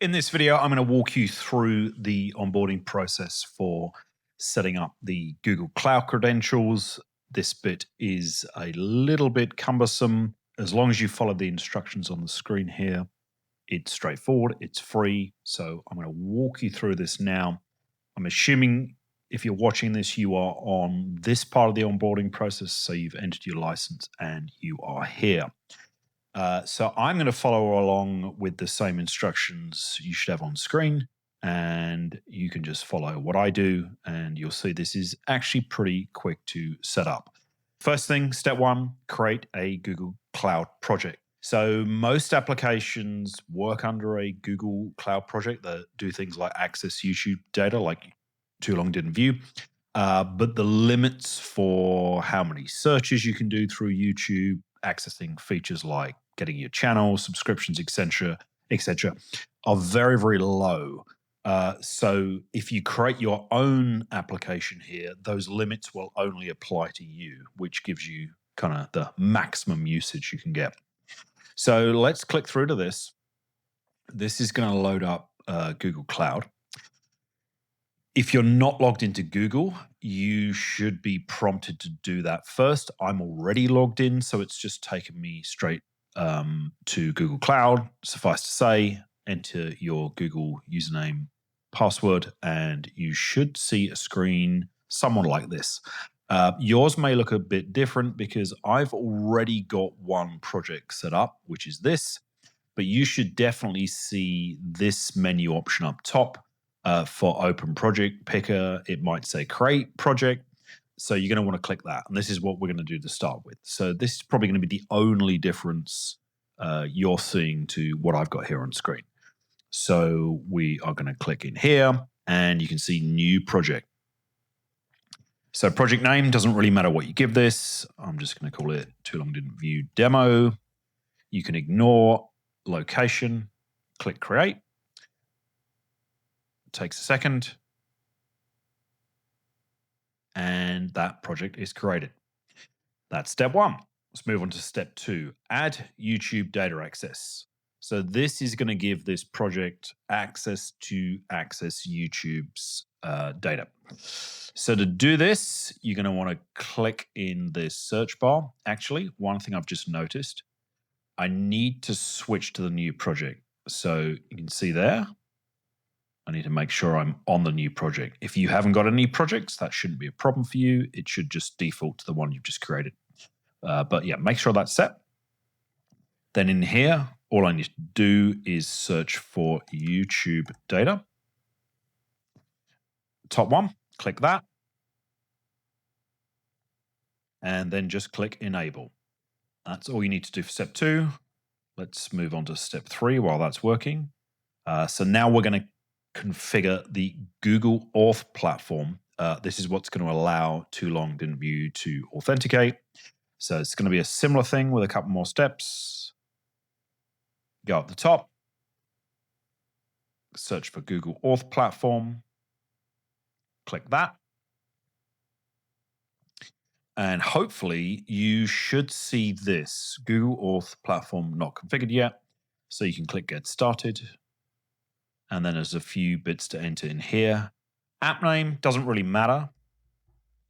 In this video, I'm going to walk you through the onboarding process for setting up the Google Cloud credentials. This bit is a little bit cumbersome. As long as you follow the instructions on the screen here, it's straightforward, it's free. So I'm going to walk you through this now. I'm assuming if you're watching this, you are on this part of the onboarding process. So you've entered your license and you are here. So I'm going to follow along with the same instructions you should have on screen, and you can just follow what I do, and you'll see this is actually pretty quick to set up. First thing, step one, create a Google Cloud project. So most applications work under a Google Cloud project that do things like access YouTube data, like Too Long Didn't View. But the limits for how many searches you can do through YouTube, accessing features like getting your channel, subscriptions, etc., are very, very low. So if you create your own application here, those limits will only apply to you, which gives you kind of the maximum usage you can get. So let's click through to this. This is going to load up Google Cloud. If you're not logged into Google, you should be prompted to do that first. I'm already logged in, so it's just taken me straight to Google Cloud. Suffice to say, enter your Google username, password, and you should see a screen somewhat like this. Yours may look a bit different because I've already got one project set up, which is this, but you should definitely see this menu option up top. For Open Project Picker, it might say Create Project. So you're going to want to click that. And this is what we're going to do to start with. So this is probably going to be the only difference you're seeing to what I've got here on screen. So we are going to click in here and you can see New Project. So project name doesn't really matter what you give this. I'm just going to call it Too Long Didn't View Demo. You can ignore location, click Create. Takes a second, and that project is created. That's step one. Let's move on to step two, add YouTube data access. So this is going to give this project access to access YouTube's data. So to do this, you're going to want to click in this search bar. Actually, one thing I've just noticed, I need to switch to the new project. So you can see there, I need to make sure I'm on the new project. If you haven't got any projects, that shouldn't be a problem for you. It should just default to the one you've just created. But yeah, make sure that's set. Then in here, all I need to do is search for YouTube data. Top one, click that. And then just click Enable. That's all you need to do for step two. Let's move on to step three while that's working. So now we're going to configure the Google Auth platform. This is what's going to allow Too Long Didn't View to authenticate. So it's going to be a similar thing with a couple more steps. Go up the top, search for Google Auth platform, click that. And hopefully you should see this Google Auth platform not configured yet. So you can click Get Started. And then there's a few bits to enter in here. App name doesn't really matter.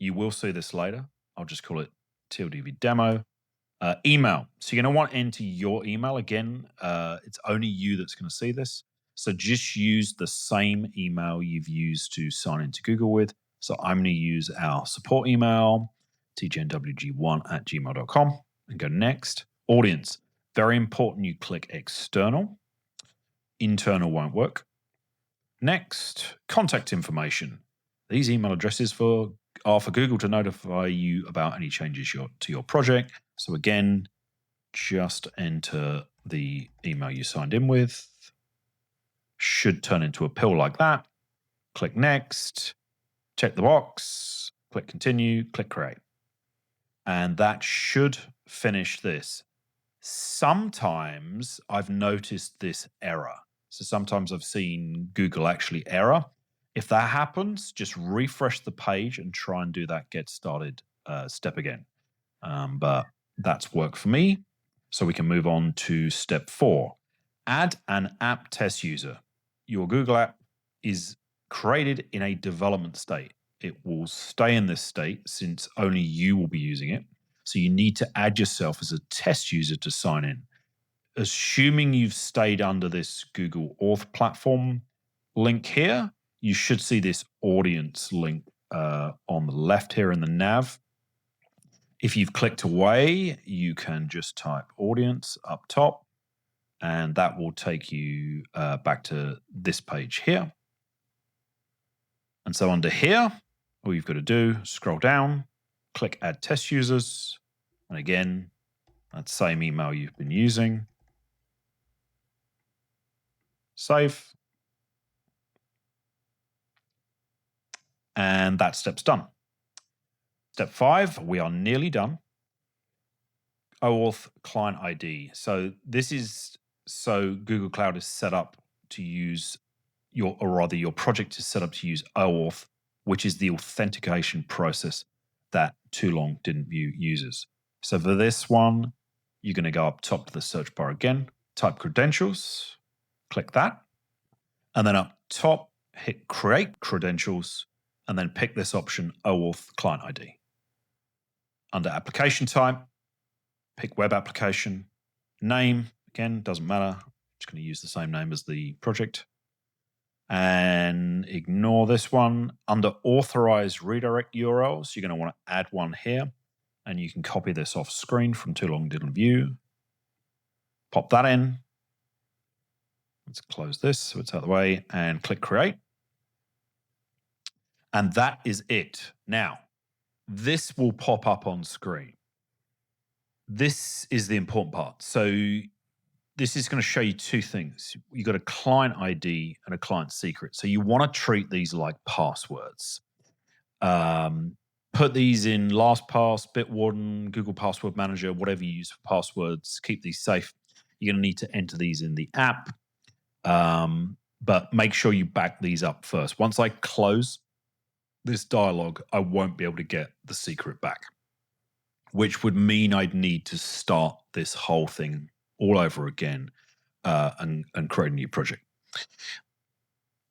You will see this later. I'll just call it TLDV demo. Email. So you're going to want to enter your email. Again, it's only you that's going to see this. So just use the same email you've used to sign into Google with. So I'm going to use our support email, tjnwg1@gmail.com, and go next. Audience. Very important you click external. Internal won't work. Next, contact information. These email addresses are for Google to notify you about any changes to your project. So again, just enter the email you signed in with. Should turn into a pill like that. Click Next, check the box, click Continue, click Create. And that should finish this. Sometimes I've noticed this error. So sometimes I've seen Google actually error. If that happens, just refresh the page and try and do that get started step again. But that's worked for me. So we can move on to step four. Add an app test user. your Google app is created in a development state. It will stay in this state since only you will be using it. So you need to add yourself as a test user to sign in. Assuming you've stayed under this Google Auth platform link here, you should see this audience link on the left here in the nav. If you've clicked away, you can just type audience up top, and that will take you back to this page here. And so under here, all you've got to do, scroll down, click add test users. And again, that same email you've been using. Save. And that step's done. Step 5, we are nearly done. OAuth client ID. So this is so Google Cloud is set up to use your project is set up to use OAuth, which is the authentication process that Too Long Didn't View uses. So for this one, you're going to go up top to the search bar again, type credentials, click that, and then up top, hit create credentials, and then pick this option, OAuth client ID. Under application type, pick web application. Name, again, doesn't matter. I'm just going to use the same name as the project. And ignore this one. Under authorized redirect URLs, you're going to want to add one here. And you can copy this off screen from Too Long Didn't View. Pop that in. Let's close this so it's out of the way and click create. And that is it. Now, this will pop up on screen. This is the important part. So this is going to show you two things. You've got a client ID and a client secret. So you want to treat these like passwords. Put these in LastPass, Bitwarden, Google Password Manager, whatever you use for passwords. Keep these safe. You're going to need to enter these in the app. But make sure you back these up first. Once I close this dialog, I won't be able to get the secret back, which would mean I'd need to start this whole thing all over again and create a new project.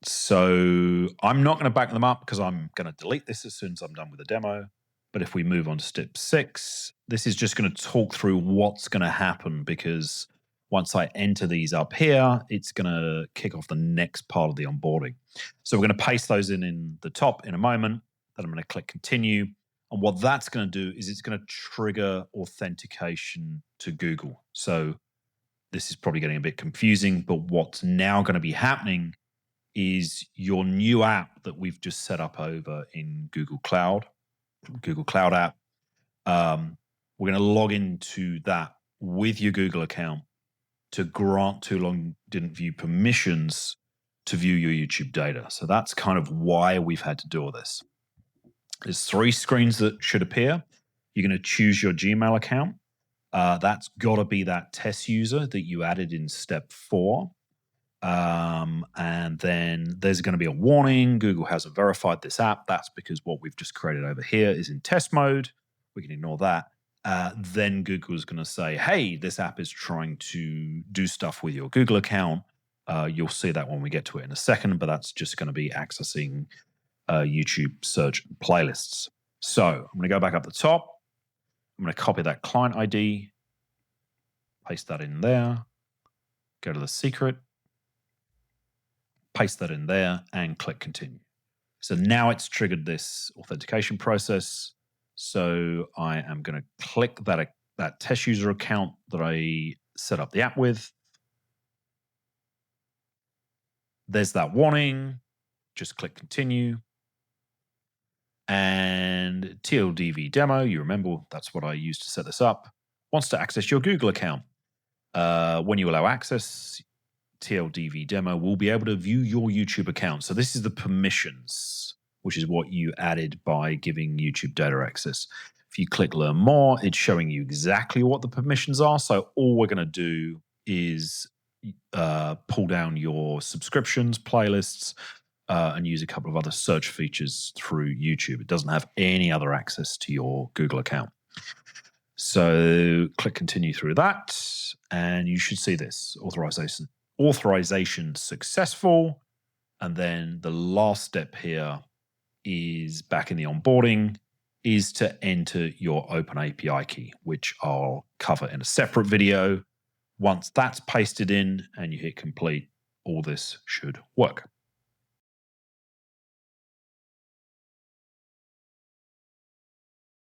So I'm not going to back them up because I'm going to delete this as soon as I'm done with the demo. But if we move on to step 6, this is just going to talk through what's going to happen, because once I enter these up here, it's going to kick off the next part of the onboarding. So we're going to paste those in the top in a moment. Then I'm going to click continue. And what that's going to do is it's going to trigger authentication to Google. So this is probably getting a bit confusing, but what's now going to be happening is your new app that we've just set up over in Google Cloud app. We're going to log into that with your Google account to grant Too Long Didn't View permissions to view your YouTube data. So that's kind of why we've had to do all this. There's 3 screens that should appear. You're going to choose your Gmail account. That's got to be that test user that you added in step 4. And then there's going to be a warning. Google hasn't verified this app. That's because what we've just created over here is in test mode. We can ignore that. Then Google is going to say, hey, this app is trying to do stuff with your Google account. You'll see that when we get to it in a second, but that's just going to be accessing YouTube search playlists. So I'm going to go back up the top. I'm going to copy that client ID, paste that in there, go to the secret, paste that in there, and click continue. So now it's triggered this authentication process. So I am going to click that test user account that I set up the app with. There's that warning. Just click continue. And TLDV demo, you remember that's what I used to set this up, wants to access your Google account. When you allow access, TLDV demo will be able to view your YouTube account. So this is the permissions, which is what you added by giving YouTube data access. If you click learn more, it's showing you exactly what the permissions are. So all we're going to do is pull down your subscriptions, playlists, and use a couple of other search features through YouTube. It doesn't have any other access to your Google account. So click continue through that, and you should see this authorization successful. And then the last step here is back in the onboarding is to enter your OpenAPI key, which I'll cover in a separate video. Once that's pasted in and you hit complete, all this should work.